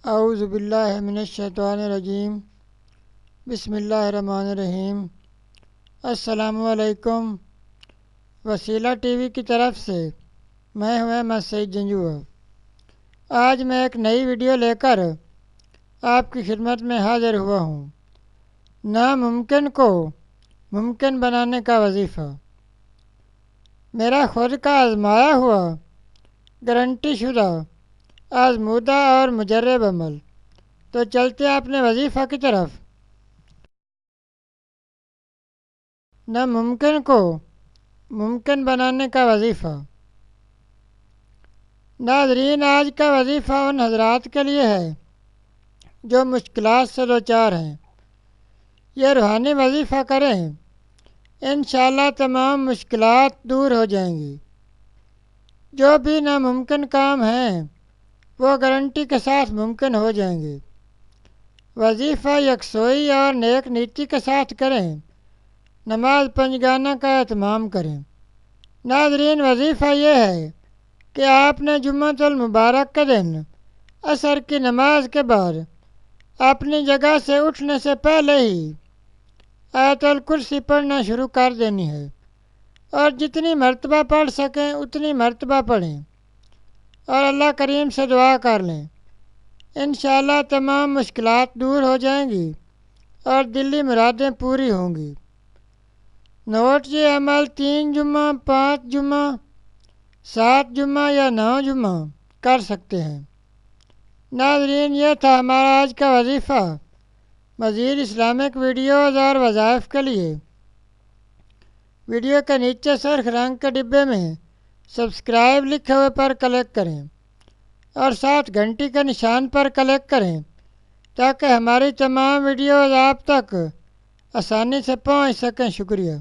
اعوذ باللہ من الشیطان الرجیم بسم اللہ الرحمن الرحیم۔ السلام علیکم۔ وسیلہ ٹی وی کی طرف سے میں ہوں احمد سعید جنجوع۔ آج میں ایک نئی ویڈیو لے کر آپ کی خدمت میں حاضر ہوا ہوں۔ ناممکن کو ممکن بنانے کا وظیفہ۔ میرا خود کا آزمایا ہوا، گارنٹی شدہ، آزمودہ اور مجرب عمل۔ تو چلتے ہیں اپنے وظیفہ کی طرف۔ ناممکن کو ممکن بنانے کا وظیفہ۔ ناظرین، آج کا وظیفہ ان حضرات کے لیے ہے جو مشکلات سے دوچار ہیں۔ یہ روحانی وظیفہ کریں، انشاءاللہ تمام مشکلات دور ہو جائیں گی۔ جو بھی ناممکن کام ہیں وہ گارنٹی کے ساتھ ممکن ہو جائیں گے۔ وظیفہ یکسوئی اور نیک نیتی کے ساتھ کریں۔ نماز پنجگانہ کا اہتمام کریں۔ ناظرین، وظیفہ یہ ہے کہ آپ نے جمعۃ المبارک کے دن عصر کی نماز کے بعد اپنی جگہ سے اٹھنے سے پہلے ہی آیت الکرسی پڑھنا شروع کر دینی ہے، اور جتنی مرتبہ پڑھ سکیں اتنی مرتبہ پڑھیں، اور اللہ کریم سے دعا کر لیں۔ انشاءاللہ تمام مشکلات دور ہو جائیں گی اور دلی مرادیں پوری ہوں گی۔ نوٹ، یہ عمل 3 جمعہ، 5 جمعہ، 7 جمعہ یا 9 جمعہ کر سکتے ہیں۔ ناظرین، یہ تھا ہمارا آج کا وظیفہ۔ مزید اسلامک ویڈیوز اور وظائف کے لیے ویڈیو کے نیچے سرخ رنگ کے ڈبے میں سبسکرائب لکھے ہوئے پر کلک کریں اور ساتھ گھنٹی کے نشان پر کلک کریں تاکہ ہماری تمام ویڈیوز آپ تک آسانی سے پہنچ سکیں۔ شکریہ۔